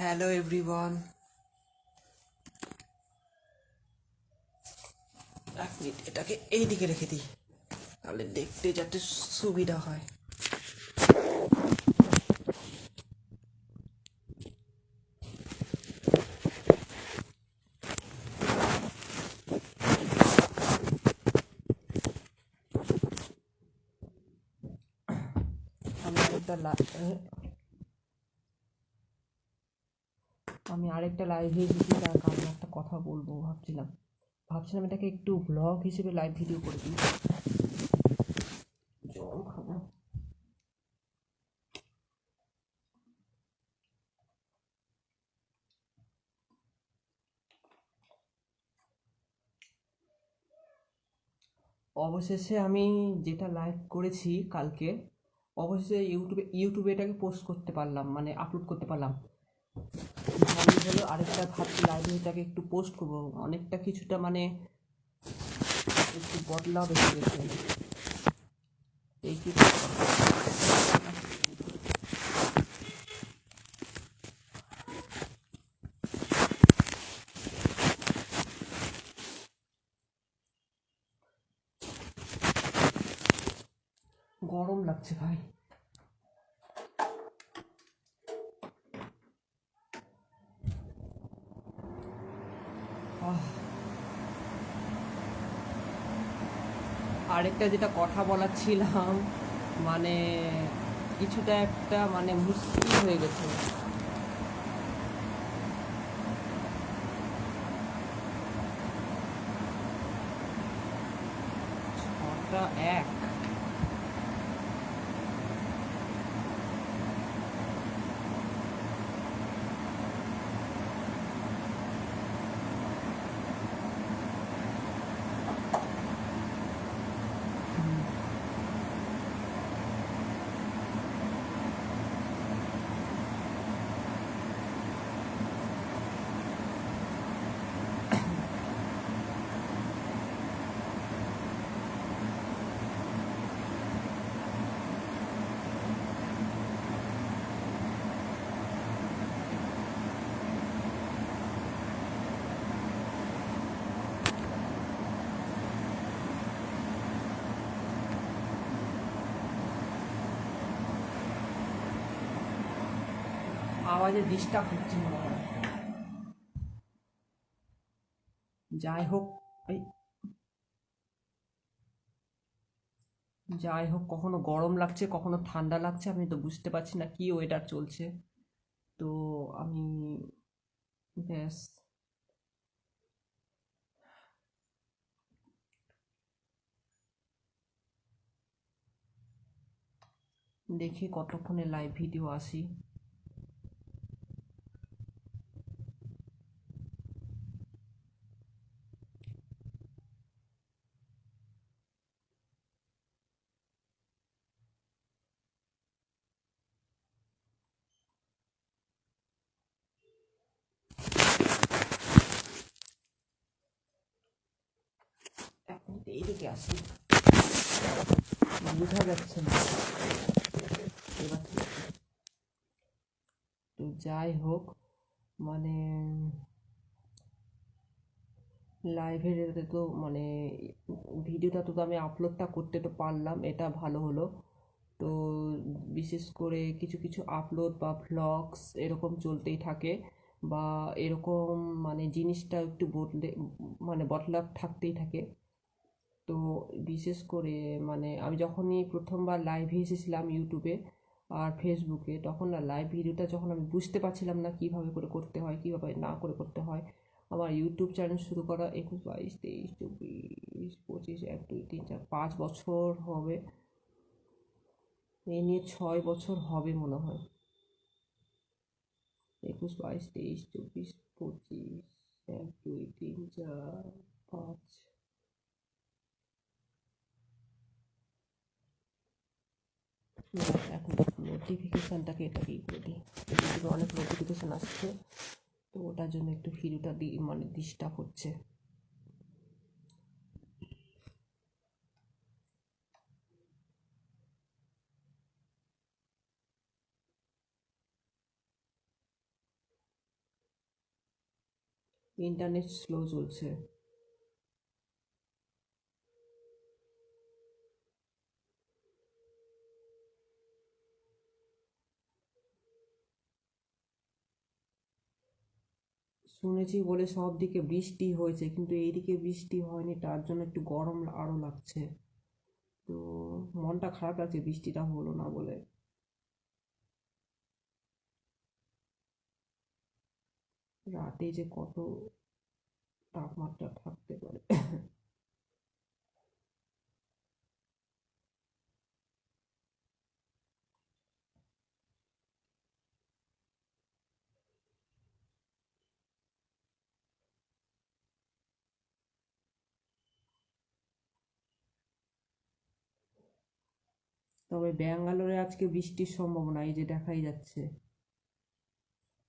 Hello everyone. এক minute, এটাকে এই দিকে রেখে দিই, তাহলে দেখতে যাতে সুবিধা হয়। আমি আরেকটা লাইভে এসেছি, তার কারণে একটা কথা বলবো ভাবছিলাম এটাকে একটু ব্লগ হিসেবে লাইভ ভিডিও করে দিই। জল খাবো। অবশেষে আমি যেটা লাইভ করেছি কালকে, অবশেষে ইউটিউবে এটাকে পোস্ট করতে পারলাম, মানে আপলোড করতে পারলাম। ভালোই হলো। আরেকটা ভাবছি লাইভে এটাকে একটু পোস্ট করবো, অনেকটা কিছুটা মানে একটু বদলাও বেশি গেছে। এই কি গরম লাগছে ভাই। আরেকটা যেটা কথা বলার ছিলাম, মানে কিছুটা একটা মানে মুশকিল হয়ে গেছে। 6টা 1। আওয়াজে ডিস্টার্ব হচ্ছে মনে হয়। যাই হোক, এই যাই হোক, কখনো গরম লাগছে কখনো ঠান্ডা লাগছে, আমি তো বুঝতে পারছি না কি ওয়েদার চলছে। তো আমি ব্যাস দেখি কতক্ষণে লাইভ ভিডিও আসি। এক মিনিট এইদিকে আসি, বোঝা যাচ্ছে না এবার ঠিক আছে। তো যাই হোক, মানে লাইভের এতে তো মানে ভিডিওটা তো আমি আপলোডটা করতে তো পারলাম, এটা ভালো হলো। তো বিশেষ করে কিছু কিছু আপলোড বা ভ্লগস এরকম চলতেই থাকে, বা এরকম মানে জিনিসটা একটু বদলা থাকতেই থাকে। তো বিশেষ করে মানে আমি যখনই প্রথমবার লাইভে এসেছিলাম ইউটিউবে আর ফেসবুকে, তখন না লাইভ ভিডিওটা যখন আমি বুঝতে পারছিলাম না কীভাবে করে করতে হয়, কীভাবে না করে করতে হয়। আমার ইউটিউব চ্যানেল শুরু করা 21, 22, 23, 24, 25, 1, 2, 3, 4, 5 বছর হবে। এই নিয়ে 6 বছর হবে মনে হয়। 21, 22, 23, 24, 1, 2, 3, 4, 5। এখন নোটিফিকেশানটাকে এটাকে করে দিই, এদিকে অনেক নোটিফিকেশান আসছে, তো ওটার জন্য একটু ভিডিওটা মানে ডিস্টার্ব হচ্ছে। ইন্টারনেট স্লো চলছে। শুনেছি বলে সব দিকে বৃষ্টি হয়েছে, কিন্তু এইদিকে বৃষ্টি হয়নি, তার জন্য একটু গরম আরো লাগছে। তো মনটা খারাপ লাগছে বৃষ্টিটা হলো না বলে। রাতে যে কত তাপমাত্রা থাকতে পারে। তবে ব্যাঙ্গালোরে আজকে বৃষ্টির সম্ভাবনা এই যে দেখাই যাচ্ছে।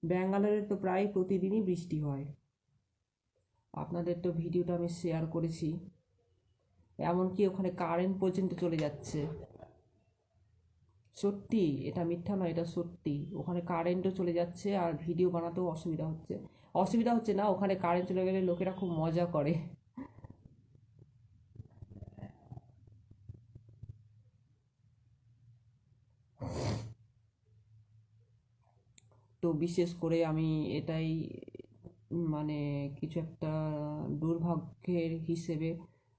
ব্যাঙ্গালোরে তো প্রায় প্রতিদিনই বৃষ্টি হয়। আপনাদের তো ভিডিওটা আমি শেয়ার করেছি। এমনকি ওখানে কারেন্ট পর্যন্ত চলে যাচ্ছে। সত্যি, এটা মিথ্যা নয়, এটা সত্যি। ওখানে কারেন্টও চলে যাচ্ছে আর ভিডিও বানাতেও অসুবিধা হচ্ছে। অসুবিধা হচ্ছে না, ওখানে কারেন্ট চলে গেলে লোকেরা খুব মজা করে। তো বিশেষ করে আমি এটাই মানে কিছু একটা দুর্ভাগ্যের হিসেবে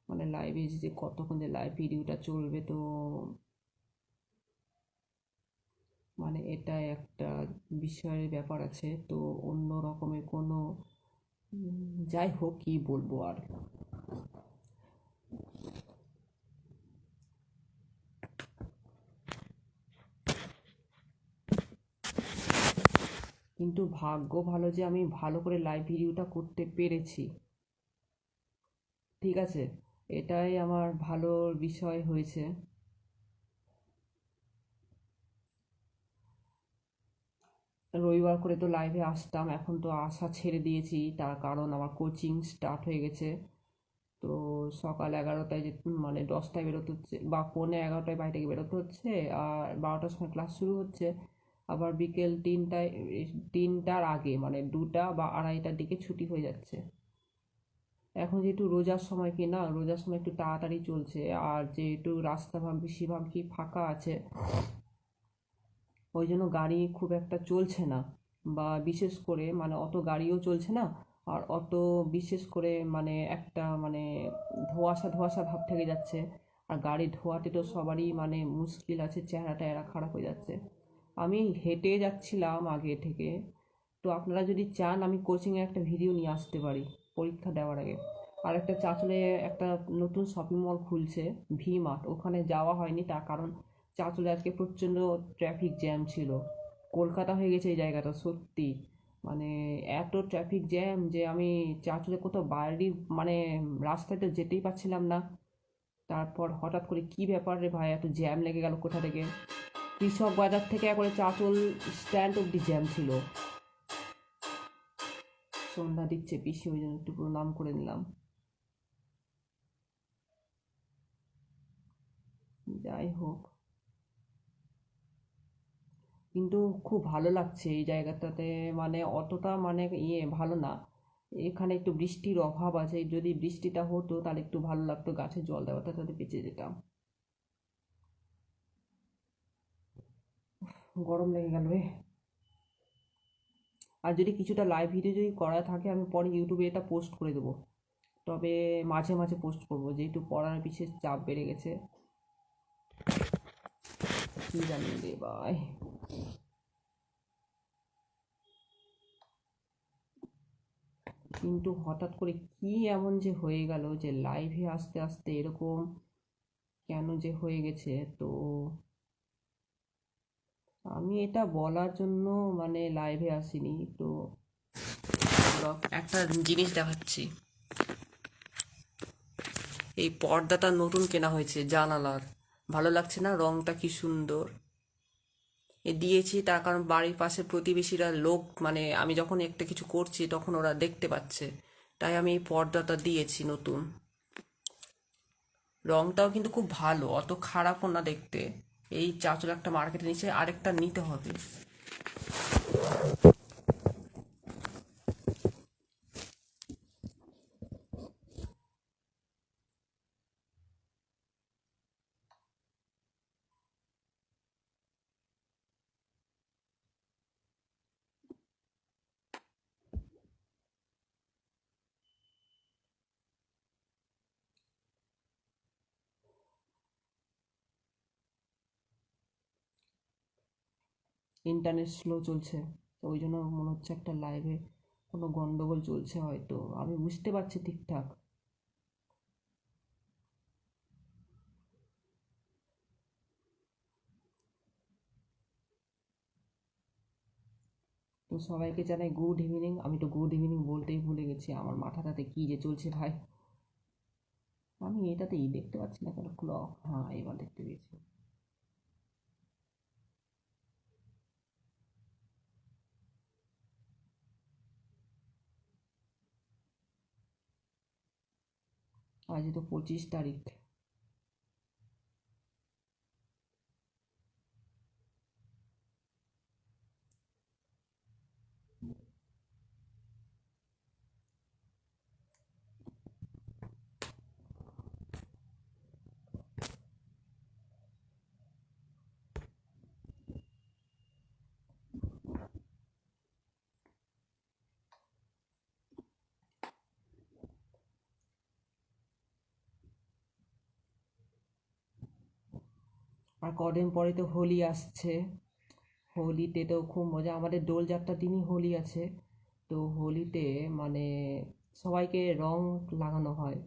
মানে লাইভে যে কতক্ষণ যে লাইভ ভিডিওটা চলবে, তো মানে এটা একটা বিষয়ের ব্যাপার আছে। তো অন্য রকমের কোনো যাই হোক, কি বলবো আর। কিন্তু ভাগ্য ভালো যে আমি ভালো করে লাইভ ভিডিওটা করতে পেরেছি। ঠিক আছে, এটাই আমার ভালোর বিষয় হয়েছে। রবিবার করে তো লাইভে আসতাম, এখন তো আসা ছেড়ে দিয়েছি, তার কারণ আমার কোচিং স্টার্ট হয়ে গেছে। তো সকাল 11টায় যে মানে 10টায় বেরোতে হচ্ছে, বা পৌনে 11টায় বাড়ি থেকে বেরোতে হচ্ছে, আর 12টার সময় ক্লাস শুরু হচ্ছে। আবার বিকেল 3টায়, 3টার আগে মানে 2টা বা 2:30টার দিকে ছুটি হয়ে যাচ্ছে। এখন যেহেতু রোজার সময়, কি না, রোজার সময় একটু তাড়াতাড়ি চলছে, আর যেহেতু রাস্তা বেশিরভাগ কি ফাঁকা আছে, ওই জন্য গাড়ি খুব একটা চলছে না। বা বিশেষ করে মানে অত গাড়িও চলছে না। আর অত বিশেষ করে মানে একটা মানে ধোঁয়াশা ধোঁয়াশা ভাব থেকে যাচ্ছে। আর গাড়ি ধোয়াতে তো সবারই মানে মুশকিল আছে, চেহারাটা এরা খারাপ হয়ে যাচ্ছে। আমি হেঁটে যাচ্ছিলাম আগে থেকে। তো আপনারা যদি চান, আমি কোচিংয়ে একটা ভিডিও নিয়ে আসতে পারি পরীক্ষা দেওয়ার আগে। আর একটা চাঁচলে একটা নতুন শপিং মল খুলছে, ভি মার্ট, ওখানে যাওয়া হয়নি, তার কারণ চাঁচলে আজকে প্রচণ্ড ট্রাফিক জ্যাম ছিল। কলকাতা হয়ে গেছে এই জায়গাটা, সত্যি। মানে এত ট্রাফিক জ্যাম যে আমি চাঁচলে কোথাও বাইরের মানে রাস্তায় তো যেতেই পারছিলাম না। তারপর হঠাৎ করে কি ব্যাপার রে ভাই, এত জ্যাম লেগে গেল কোথা থেকে। কৃষক বাজার থেকে একবারে চাঁচল স্ট্যান্ড অব্দি জ্যাম ছিল। সন্ধ্যা দিচ্ছে পিসি, ওই জন্য একটু প্রণাম করে নিলাম। যাই হোক, কিন্তু খুব ভালো লাগছে এই জায়গাটাতে। মানে অতটা মানে ভালো না। এখানে একটু বৃষ্টির অভাব আছে, যদি বৃষ্টিটা হতো তাহলে একটু ভালো লাগতো, গাছে জল দেওয়াটা তাতে বেঁচে যেতাম। গরম লেগে গেল রে। আর যদি কিছুটা লাইভ ভিডিও যদি করা থাকে, আমি পরে ইউটিউবে এটা পোস্ট করে দেবো। তবে মাঝে মাঝে পোস্ট করবো, যেহেতু পড়ার বিশেষ চাপ বেড়ে গেছে। কি জানি রে ভাই। কিন্তু হঠাৎ করে কি এমন যে হয়ে গেল যে লাইভে আসতে আসতে এরকম কেন যে হয়ে গেছে। তো আমি এটা বলার জন্য মানে লাইভে আসিনি। তো একটা জিনিস দেখাচ্ছি। এই পর্দাটা নতুন কেনা হয়েছে জানালার, ভালো লাগছে না? রংটা কি সুন্দর। এ দিয়েছি তার কারণ বাড়ির পাশে প্রতিবেশীরা লোক মানে আমি যখন একটা কিছু করছি তখন ওরা দেখতে পাচ্ছে, তাই আমি এই পর্দাটা দিয়েছি নতুন। রংটাও কিন্তু খুব ভালো, অত খারাপও না দেখতে। এই চাঁচল একটা মার্কেটে নিচে আরেকটা নিতে হবে। ইন্টারনেট স্লো চলছে, তো ওই জন্য মনে হচ্ছে একটা লাইভে কোনো গন্ডগোল চলছে হয়তো, আমি বুঝতে পারছি ঠিকঠাক। তো সবাইকে জানাই গুড ইভিনিং। আমি তো গুড ইভিনিং বলতেই ভুলে গেছি, আমার মাথাটাতে কী যে চলছে ভাই। আমি এটাতেই দেখতে পাচ্ছি না কেন ক্লক, হ্যাঁ এবার দেখতে পেয়েছি। আজ তো 25 তারিখ। আর কদিন পরে তো হোলি আসছে। হোলিতে তো খুব মজা, আমাদের দোলযাত্রার দিনই হোলি আছে। তো হোলিতে মানে সবাইকে রং লাগানো হয়।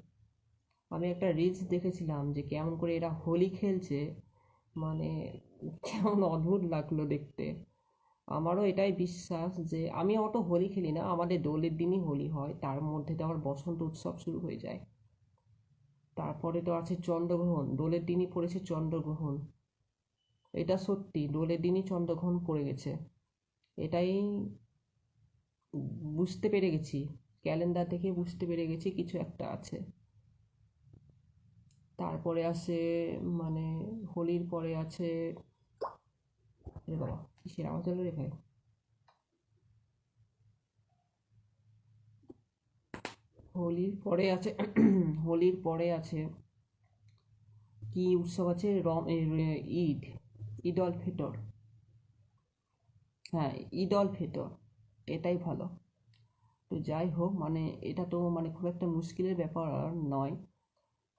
আমি একটা রিলস দেখেছিলাম যে কেমন করে এরা হোলি খেলছে, মানে কেমন অদ্ভুত লাগলো দেখতে। আমারও এটাই বিশ্বাস যে আমি অত হোলি খেলি না, আমাদের দোলের দিনই হোলি হয়, তার মধ্যে তো আবার বসন্ত উৎসব শুরু হয়ে যায়। তারপরে তো আছে চন্দ্রগ্রহণ, দোলের দিনই পড়েছে চন্দ্রগ্রহণ। এটা সত্যি, দোলের দিনই চন্দ্রগ্রহণ পড়ে গেছে। এটাই বুঝতে পেরে গেছি, ক্যালেন্ডার থেকে বুঝতে পেরে গেছি কিছু একটা আছে। তারপরে আসে মানে হোলির পরে আছে, রে বাবা কিসের আওয়াজ হলো রে ভাই। হোলির পরে আছে হোলির পরে আছে কি উৎসব আছে, ঈদ, ঈদ অল ফিতর। হ্যাঁ, ঈদ অল ফিতর, এটাই ভালো। তো যাই হোক, মানে এটা তো মানে খুব একটা মুশকিলের ব্যাপার আর নয়।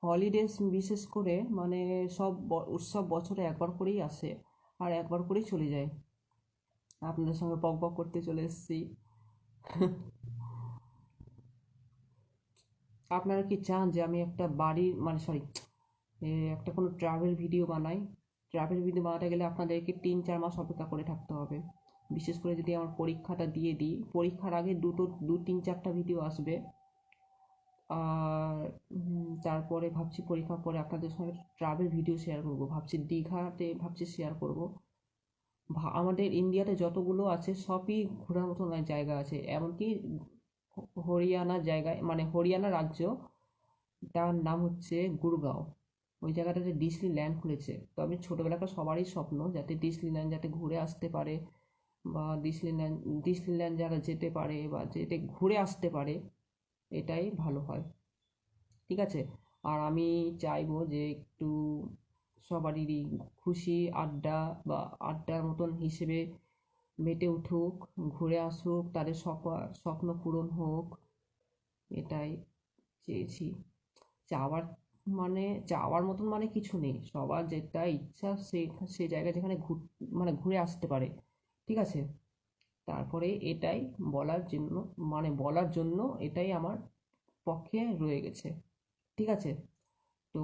হলিডেজ বিশেষ করে মানে সব উৎসব বছরে একবার করেই আসে, আর একবার করেই চলে যায়। আপনাদের সঙ্গে বক বক করতে চলে এসেছি। আপনারা কি চান যে আমি একটা বাড়ির মানে সরি একটা কোনো ট্রাভেল ভিডিও বানাই? ট্রাভেল ভিডিও বানাতে গেলে আপনাদেরকে 3-4 মাস অপেক্ষা করে থাকতে হবে। বিশেষ করে যদি আমার পরীক্ষাটা দিয়ে দিই, পরীক্ষার আগে 2-3-4টা ভিডিও আসবে। আর তারপরে ভাবছি পরীক্ষার পরে আপনাদের সঙ্গে ট্রাভেল ভিডিও শেয়ার করব, ভাবছি দীঘাতে ভাবছি শেয়ার করব। আমাদের ইন্ডিয়াতে যতগুলো আছে সবই ঘোরার মতো জায়গা আছে, এমনকি হরিয়ানা জায়গায় মানে হরিয়ানা রাজ্য, তার নাম হচ্ছে গুরগাঁও। ওই জায়গাটাতে ডিসনিল্যান্ড খুলেছে। তো আমি ছোটোবেলাকার সবারই স্বপ্ন যাতে ডিসনিল্যান্ড যাতে ঘুরে আসতে পারে, বা ডিসনিল্যান্ড যারা যেতে পারে বা যেতে ঘুরে আসতে পারে, এটাই ভালো হয়। ঠিক আছে। আর আমি চাইবো যে একটু সবারই খুশি আড্ডা বা আড্ডার মতন হিসেবে মেতে উঠুক, ঘুরে আসুক, তাদের স্বপ্ন পূরণ হোক, এটাই চেয়েছি। চাওয়ার মানে চাওয়ার মতন মানে কিছু নেই, সবার যেটা ইচ্ছা সেই জায়গায় যেখানে মানে ঘুরে আসতে পারে। ঠিক আছে। তারপরে এটাই বলার জন্য মানে বলার জন্য এটাই আমার পক্ষে রয়ে গেছে। ঠিক আছে। তো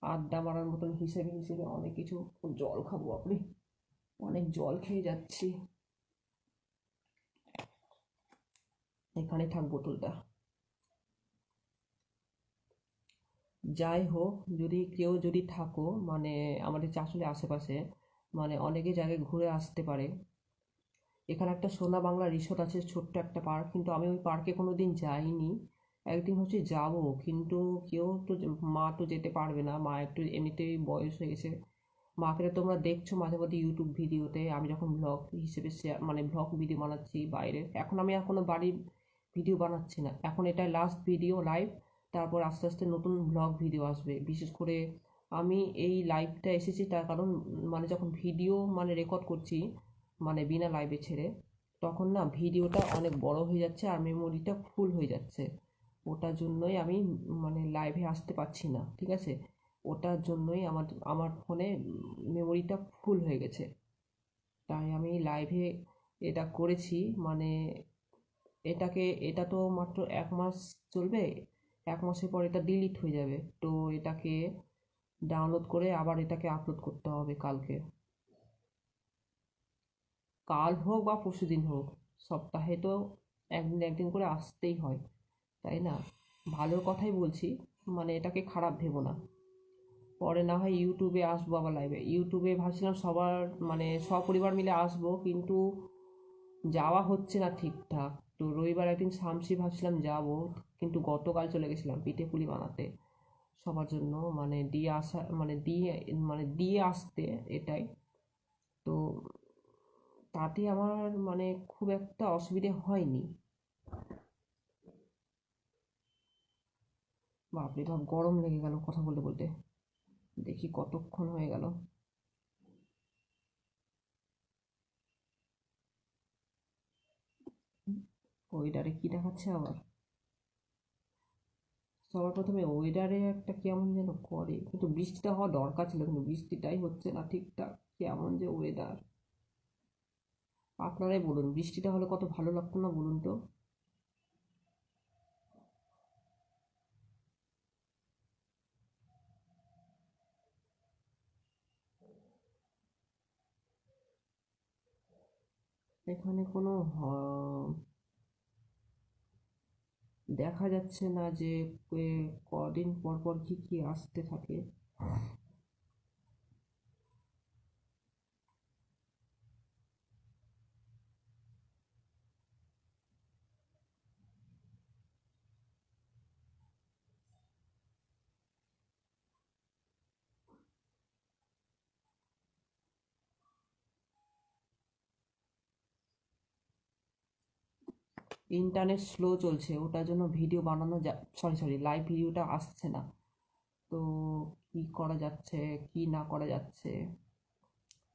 আড্ডা মারার মতন হিসেবে হিসেবে অনেক কিছু, জল খাবো আপনি, অনেক জল খেয়ে যাচ্ছি, এখানে থাক বোতলটা। যাই হোক, যদি কেউ যদি থাকো মানে আমাদের চাষলের আশেপাশে, মানে অনেকে জায়গায় ঘুরে আসতে পারে। এখানে একটা সোনা বাংলা রিসোর্ট আছে, ছোট্ট একটা পার্ক, কিন্তু আমি ওই পার্কে কোনো দিন যাইনি। একদিন হচ্ছে যাবো, কিন্তু কেউ তো মা তো যেতে পারবে না, মা একটু এমনিতেই বয়স হয়ে গেছে। মাকে তো তোমরা দেখছো মাঝে মধ্যে ইউটিউব ভিডিওতে, আমি যখন ব্লগ হিসেবে শেয়ার মানে ব্লগ ভিডিও বানাচ্ছি বাইরে, এখন আমি আর কোনো বাড়ির ভিডিও বানাচ্ছি না, এখন এটাই লাস্ট ভিডিও লাইভ। তারপর আস্তে আস্তে নতুন ব্লগ ভিডিও আসবে। বিশেষ করে আমি এই লাইভটা এসেছি তার কারণ মানে যখন ভিডিও মানে রেকর্ড করছি মানে বিনা লাইভে ছেড়ে, তখন না ভিডিওটা অনেক বড় হয়ে যাচ্ছে আর মেমোরিটা ফুল হয়ে যাচ্ছে। ওটার জন্যই আমি মানে লাইভে আসতে পারছি না। ঠিক আছে। ওটার জন্যই আমার আমার ফোনে মেমোরিটা ফুল হয়ে গেছে। তাই আমি লাইভে এটা করেছি। মানে এটা তো মাত্র 1 মাস চলবে, 1 মাসের পর এটা ডিলিট হয়ে যাবে। তো এটাকে ডাউনলোড করে আবার এটাকে আপলোড করতে হবে কালকে। কাল হোক বা পরশুদিন হোক, সপ্তাহে তো একদিন একদিন করে আসতেই হয়, তাই না? ভালোর কথাই বলছি, মানে এটাকে খারাপ ভেবো না। পরে না হয় ইউটিউবে আসবো আবার লাইভে। ইউটিউবে ভাবছিলাম সবার মানে সপরিবার মিলে আসবো, কিন্তু যাওয়া হচ্ছে না ঠিকঠাক। তো রবিবার একদিন শামসি ভাবছিলাম যাব, কিন্তু গতকাল চলে গেছিলাম পিঠে পুলি বানাতে সবার জন্য, মানে দিয়ে আসা দিয়ে আসতে, এটাই। তো তাতে আমার মানে খুব একটা অসুবিধে হয়নি। বাপরে বাপ, গরম লেগে গেল কথা বলতে বলতে। দেখি কতক্ষণ হয়ে গেল। ওয়েদারে কি দেখাচ্ছে আবার? সবার প্রথমে ওয়েদারে একটা কেমন যেন করে, কিন্তু বৃষ্টিটা হওয়া দরকার ছিল, কিন্তু বৃষ্টিটাই হচ্ছে না ঠিকঠাক। কেমন যে ওয়েদার! আপনারাই বলুন, বৃষ্টিটা হলে কত ভালো লাগতো না বলুন তো? এখানে কোনো দেখা যাচ্ছে না যে কদিন পর পর কি কি আসতে থাকে। ইন্টারনেট স্লো চলছে, ওটার জন্য ভিডিও বানানো সরি লাইভ ভিডিওটা আসছে না। তো কি করা যাচ্ছে, কি না করা যাচ্ছে?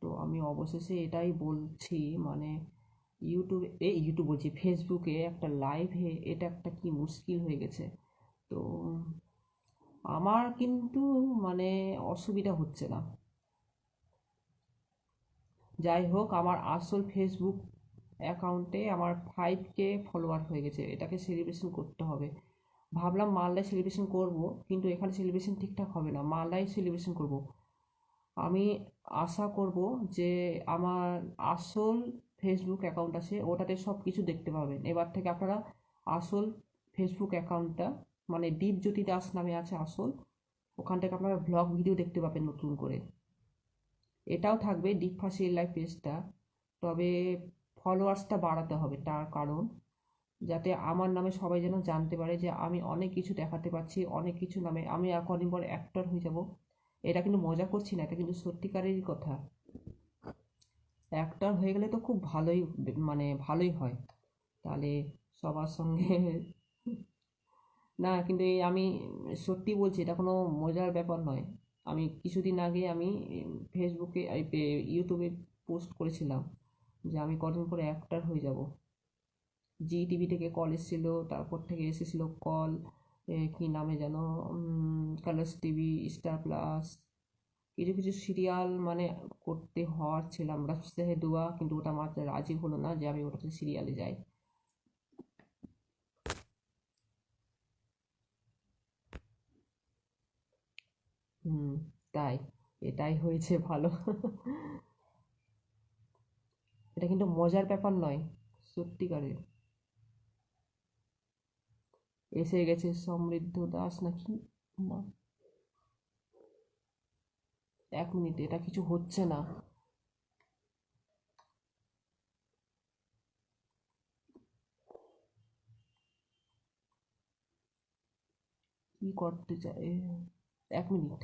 তো আমি অবশেষে এটাই বলছি, মানে ইউটিউব বলছি, ফেসবুকে একটা লাইভে এটা একটা কি মুশকিল হয়ে গেছে। তো আমার কিন্তু মানে অসুবিধা হচ্ছে না। যাই হোক, আমার আসল ফেসবুক অ্যাকাউন্টে আমার 5K ফলোয়ার হয়ে গেছে, এটাকে সেলিব্রেশন করতে হবে। ভাবলাম মালদায় সেলিব্রেশন করব, কিন্তু এখানে সেলিব্রেশন ঠিকঠাক হবে না, মালদায় সেলিব্রেশন করব। আমি আশা করব যে আমার আসল ফেসবুক অ্যাকাউন্ট আছে, ওটাতে সব কিছু দেখতে পাবেন এবার থেকে আপনারা। আসল ফেসবুক অ্যাকাউন্টটা মানে দীপজ্যোতি দাস নামে আছে আসল, ওখান থেকে আপনারা ভ্লগ ভিডিও দেখতে পাবেন নতুন করে। এটাও থাকবে ডিপ ফাঁসি লাইভ পেজটা, তবে ফলোয়ার্সটা বাড়াতে হবে। তার কারণ যাতে আমার নামে সবাই যেন জানতে পারে যে আমি অনেক কিছু দেখাতে পারছি, অনেক কিছু নামে আমি কদিন পর অ্যাক্টর হয়ে যাব। এটা কিন্তু মজা করছি না, এটা কিন্তু সত্যিকারেরই কথা। অ্যাক্টর হয়ে গেলে তো খুব ভালোই, মানে ভালোই হয়। তাহলে সবার সঙ্গে না, কিন্তু এই আমি সত্যি বলছি, এটা কোনো মজার ব্যাপার নয়। আমি কিছুদিন আগে আমি ফেসবুকে ইউটিউবে পোস্ট করেছিলাম যে আমি কদিন পরে অ্যাক্টর হয়ে যাব। জি টিভি থেকে কল এসেছিল, তারপর থেকে এসেছিল কল, কি নামে যেন, কালার্স টিভি, স্টার প্লাস, কিছু কিছু সিরিয়াল মানে করতে হওয়ার ছিলাম, রাস্তে দুয়া, কিন্তু ওটা আমার রাজি হলো না যে আমি ওটাতে সিরিয়ালে যাই। হুম, তাই এটাই হয়েছে ভালো। এটা কিন্তু মজার ব্যাপার নয়, সত্যিকারের। এসে গেছে সমৃদ্ধ দাস নাকি না? 1 মিনিট, এটা কিছু হচ্ছে না। কি করতে চাই? 1 মিনিট।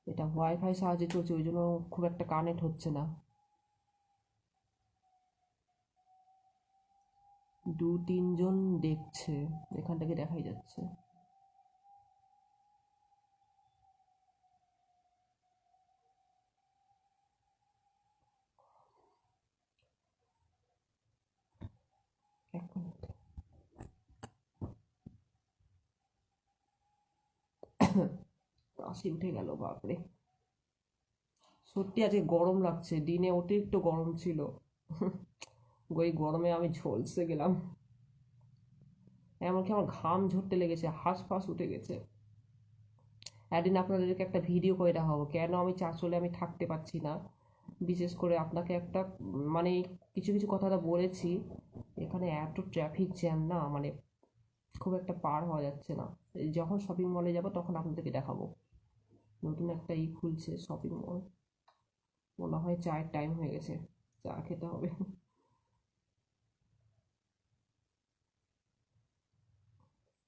এটা ওয়াইফাই সাহায্যে চলছে, ওই জন্য খুব একটা কানেক্ট হচ্ছে না। 2-3 জন দেখছে, এখান থেকে দেখাই যাচ্ছে। এক মিনিট। 80 উঠে গেল, বাপরে! সত্যি আজকে গরম লাগছে, দিনে অতিরিক্ত গরম ছিল। ওই গরমে আমি ঝলসে গেলাম, এমনকি আমার ঘাম ঝরতে লেগেছে, হাঁসফাঁস উঠে গেছে। একদিন আপনাদেরকে একটা ভিডিও করে দেখাবো কেন আমি চাঁচলে আমি থাকতে পারছি না। বিশেষ করে আপনাকে একটা মানে কিছু কিছু কথাটা বলেছি, এখানে এত ট্রাফিক জ্যাম না, মানে খুব একটা পার হওয়া যাচ্ছে না। যখন শপিং মলে যাব তখন আপনাদেরকে দেখাবো। নতুন একটা খুলছে শপিং মল, মনে হয় চায়ের টাইম হয়ে গেছে, চা খেতে হবে।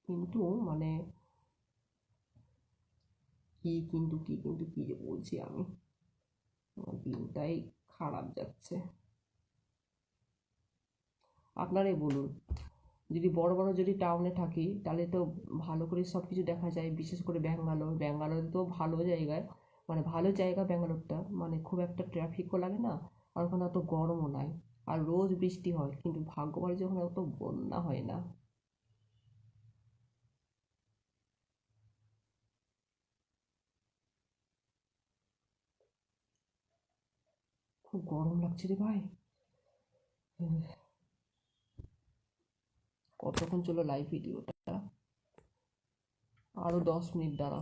কিন্তু মানে কি যে বলছি আমি, আমার দিনটাই খারাপ যাচ্ছে। আপনারাই বলুন, যদি বড় বড় যদি টাউনে থাকি তাহলে তো ভালো করে সব কিছু দেখা যায়, বিশেষ করে ব্যাঙ্গালোর। ব্যাঙ্গালোরে তো ভালো জায়গায়, মানে ভালো জায়গা ব্যাঙ্গালোরটা, মানে খুব একটা ট্রাফিকও লাগে না, আর ওখানে অত গরমও নাই, আর রোজ বৃষ্টি হয়। কিন্তু ভাগ্যবাড়ি যে ওখানে অত বন্যা হয় না। খুব গরম লাগছে রে ভাই। কতক্ষণ চলো লাইভ ভিডিওটা? আরো 10 মিনিট দাঁড়া।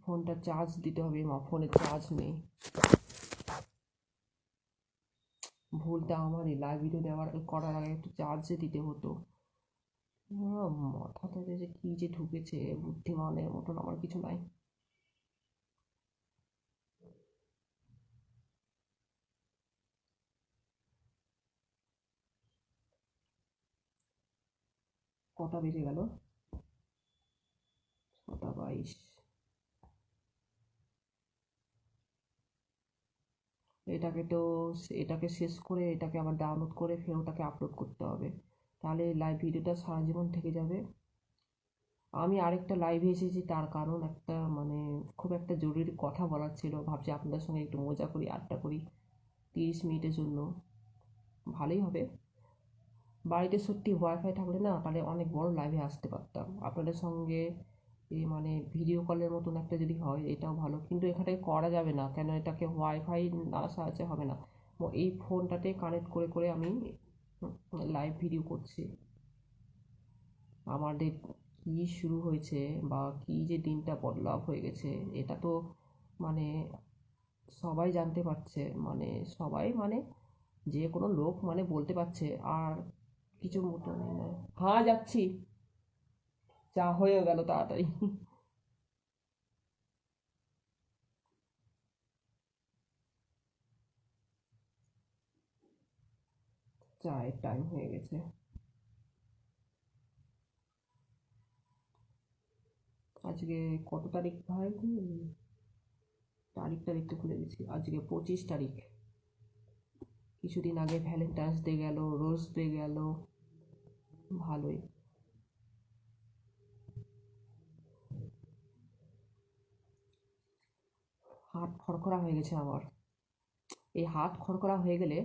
ফোনটা চার্জ দিতে হবে, মা ফোনে চার্জ নেই। ভুলটা আমারই, লাইভ ভিডিও দেওয়ার করার আগে একটু চার্জে দিতে হতো। মাথাটাতে যে কি যে ঢুকেছে, বুদ্ধিমানের মতন আমার কিছু নাই। কটা বেজে গেল? 6টা 22। এটাকে তো, এটাকে শেষ করে এটাকে আবার ডাউনলোড করে ফের ওটাকে আপলোড করতে হবে, তাহলে লাইভ ভিডিওটা সারা জীবন থেকে যাবে। আমি আরেকটা লাইভে এসেছি, তার কারণ একটা মানে খুব একটা জরুরি কথা বলার ছিল, ভাবছি আপনাদের সঙ্গে একটু মজা করি, আড্ডা করি 30 মিনিটের জন্য, ভালোই হবে। বাড়িতে সত্যি ওয়াইফাই থাকলে না, তাহলে অনেক বড় লাইভে আসতে পারতাম আপনাদের সঙ্গে। মানে ভিডিও কলের মতন একটা যদি হয় এটাও ভালো, কিন্তু এখানে করা যাবে না, কেন এটাকে ওয়াইফাই না সাহায্যে হবে না। এই ফোনটাতে কানেক্ট করে করে আমি লাইভ ভিডিও করছি। আমাদের কি শুরু হয়েছে, বা কি যে দিনটা বদলাভ হয়ে গেছে, এটা তো মানে সবাই জানতে পারছে, মানে সবাই মানে যে কোনো লোক মানে বলতে পারছে। আর কিছু মতো নেই না। হ্যাঁ যাচ্ছি, চা হয়ে গেল তাড়াতাড়ি। চায়ের টাইম হয়ে গেছে। আজকে কত তারিখ ভাই? তারিখটা একটু ভুলে গেছি, আজকে 25 তারিখ। কিছুদিন আগে ভ্যালেন্টাইন্স ডে গেল, রোজ ডে গেল, ভালোই। হাত খড়খড়া হয়ে গেছে আমার। এই হাত খড়খড়া হয়ে গেলে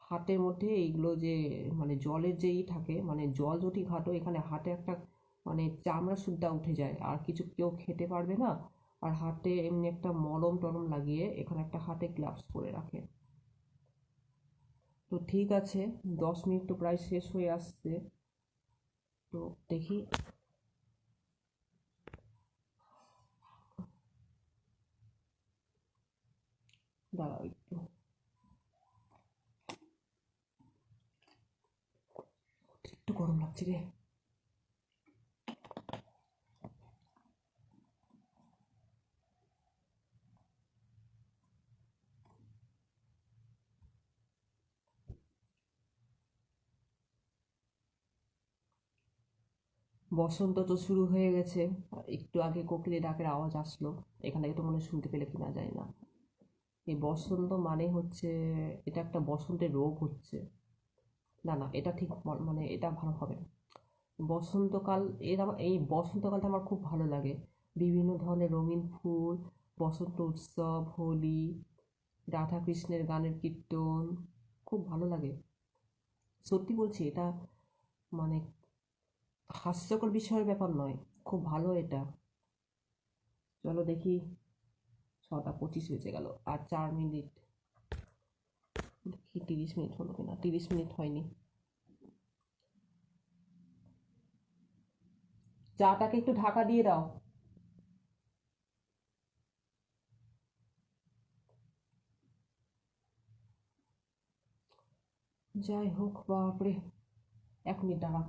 হাতের মধ্যে এইগুলো যে মানে জলের যেই থাকে, মানে জল যদি ঘাটো এখানে হাতে একটা মানে চামড়া সুদ্ধা উঠে যায়, আর কিছু কেউ খেতে পারবে না। আর হাতে এমনি একটা মলম টলম লাগিয়ে এখানে একটা হাতে গ্লাভস পরে রাখে। তো ঠিক আছে, 10 মিনিট তো প্রায় শেষ হয়ে আসছে। তো দেখি, দাঁড়াও একটু, একটু গরম লাগছে রে। বসন্ত তো শুরু হয়ে গেছে। একটু আগে কোকিলের ডাকের আওয়াজ আসলো, এখান থেকে তো মনে হয় শুনতে পেলে কিনা যায় না। এই বসন্ত মানে হচ্ছে, এটা একটা বসন্তের রোগ হচ্ছে। না না, এটা ঠিক মানে এটা ভালো হবে না। বসন্তকাল, এর আমার এই বসন্তকালটা আমার খুব ভালো লাগে। বিভিন্ন ধরনের রঙিন ফুল, বসন্ত উৎসব, হোলি, রাধা কৃষ্ণের গানের কীর্তন, খুব ভালো লাগে। সত্যি বলছি, এটা মানে হাস্যকর বিষয়ের ব্যাপার নয়, খুব ভালো এটা। চলো দেখি, 6:25 বেজে গেল, আর 4 মিনিট। দেখি 30 মিনিট হলো কিনা। 30 মিনিট হয়নি। চাটাকে একটু ঢাকা দিয়ে দাও। যাই হোক, বাপরে, 1 মিনিট দাঁড়া।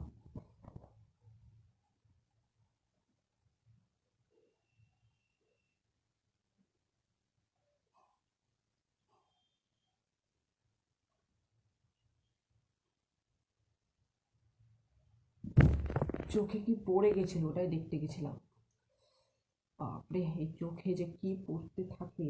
চোখে কি পড়ে গেছিল, ওটাই দেখতে গেছিলাম। বাপরে, এই চোখে যে কি পড়তে থাকে।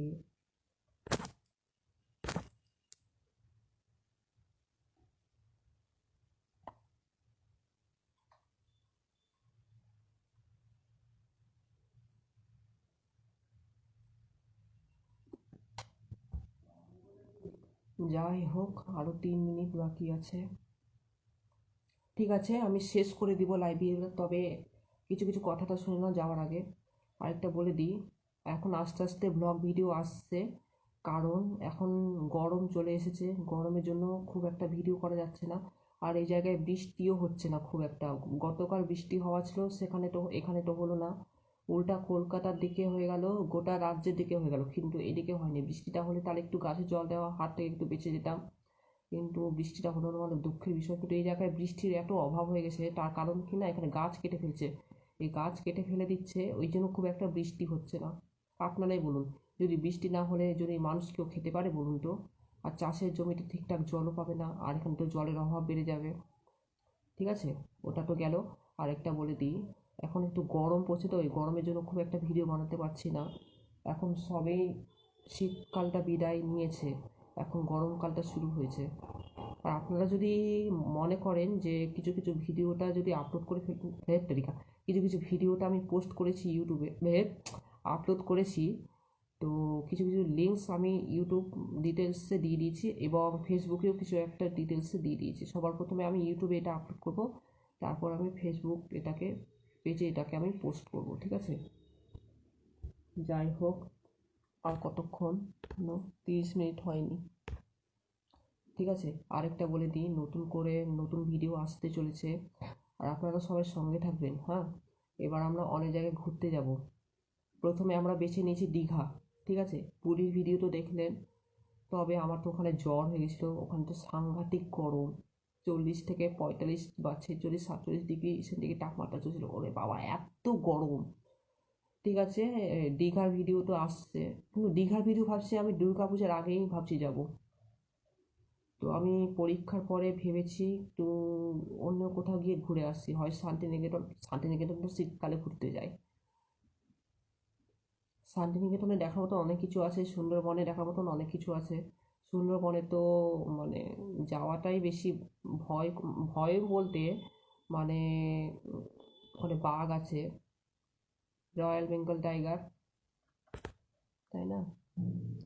যাই হোক, আরো 3 মিনিট বাকি আছে। ঠিক আছে, আমি শেষ করে দিব লাইভে, তবে কিছু কিছু কথাটা শুনে নাও যাওয়ার আগে। আরেকটা বলে দিই, এখন আস্তে আস্তে ব্লগ ভিডিও আসছে, কারণ এখন গরম চলে এসেছে। গরমের জন্য খুব একটা ভিডিও করা যাচ্ছে না। আর এই জায়গায় বৃষ্টিও হচ্ছে না খুব একটা। গতকাল বৃষ্টি হওয়া ছিল, সেখানে তো, এখানে তো হলো না। উল্টা কলকাতার দিকে হয়ে গেল, গোটা রাজ্যের দিকে হয়ে গেল, কিন্তু এদিকে হয়নি। বৃষ্টিটা হলে তাহলে একটু গাছে জল দেওয়া, হাত থেকে একটু বেঁচে যেতাম। কিন্তু বৃষ্টিটা হলো না, মানে দুঃখের বিষয়। কিন্তু এই জায়গায় বৃষ্টির এত অভাব হয়ে গেছে, তার কারণ কি না, এখানে গাছ কেটে ফেলছে। এই গাছ কেটে ফেলে দিচ্ছে, ওই জন্য খুব একটা বৃষ্টি হচ্ছে না। আপনারাই বলুন, যদি বৃষ্টি না হলে যদি মানুষ কেউ খেতে পারে বলুন তো? আর চাষের জমিতে ঠিকঠাক জলও পাবে না, আর এখানে তো জলের অভাব বেড়ে যাবে। ঠিক আছে, ওটা তো গেল। আরেকটা বলে দিই, এখন একটু গরম পড়ছে, তো ওই গরমের জন্য খুব একটা ভিডিও বানাতে পারছি না। এখন সবেই শীতকালটা বিদায় নিয়েছে, এখন গরমকালটা শুরু হয়েছে। আর আপনারা যদি মনে করেন যে কিছু কিছু ভিডিওটা যদি আপলোড করে তালিকা, কিছু কিছু ভিডিওটা আমি পোস্ট করেছি ইউটিউবে, আপলোড করেছি, তো কিছু কিছু লিঙ্কস আমি ইউটিউব ডিটেলসে দিয়ে দিয়েছি, এবং ফেসবুকেও কিছু একটা ডিটেলসে দিয়ে দিয়েছি। সবার প্রথমে আমি ইউটিউবে এটা আপলোড করব, তারপর আমি ফেসবুক এটাকে, পেজে এটাকে আমি পোস্ট করব। ঠিক আছে, যাই হোক, আর কতক্ষণ? 30 মিনিট হয়নি। ঠিক আছে, আরেকটা বলে দিই, নতুন করে নতুন ভিডিও আসতে চলেছে, আর আপনারা সবাই সঙ্গে থাকবেন। হ্যাঁ, এবার আমরা অনেক জায়গায় ঘুরতে যাব। প্রথমে আমরা বেছে নিয়েছি দীঘা। ঠিক আছে, পুরীর ভিডিও তো দেখলেন, তবে আমার তো ওখানে জ্বর হয়ে গেছিলো। ওখানে তো সাংঘাতিক গরম, 40 থেকে 45 বা 46, 47 ডিগ্রি সেন্টিগ্রেড তাপমাত্রা চলছিল। ওরে বাবা, এত গরম! ঠিক আছে, দীঘার ভিডিও তো আসছে, কিন্তু দীঘার ভিডিও ভাবছি আমি দুর্গা পূজার আগেই ভাবছি যাব। তো আমি পরীক্ষার পরে ভেবেছি একটু অন্য কোথাও গিয়ে ঘুরে আসছি, হয় শান্তিনিকেতন। শান্তিনিকেতন তো শীতকালে ঘুরতে যাই। শান্তিনিকেতনে দেখার মতো অনেক কিছু আছে, সুন্দরবনে দেখার মতন অনেক কিছু আছে। সুন্দরবনে তো মানে যাওয়াটাই বেশি ভয়। ভয় বলতে মানে ওখানে বাঘ আছে, রয়্যাল বেঙ্গল টাইগার, তাই না?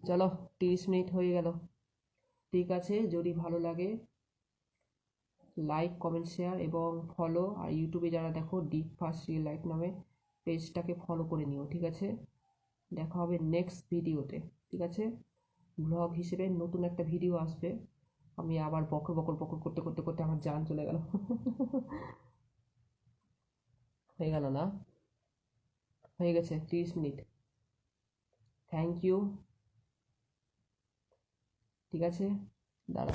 চলো, 30 মিনিট হয়ে গেল। ঠিক আছে, যদি ভালো লাগে লাইক, কমেন্ট, শেয়ার এবং ফলো। আর ইউটিউবে যারা দেখো, ডিপ ফার্স্ট রিয়েল লাইফ নামে পেজটাকে ফলো করে নিও। ঠিক আছে, দেখা হবে নেক্সট ভিডিওতে। ঠিক আছে, ব্লগ হিসেবে নতুন একটা ভিডিও আসবে। আমি আবার বকর বকর বকর করতে করতে করতে আমার জান চলে গেল। হয়ে গেল না? হয়ে গেছে 30 মিনিট। Thank you. ঠিক আছে, দাঁড়া।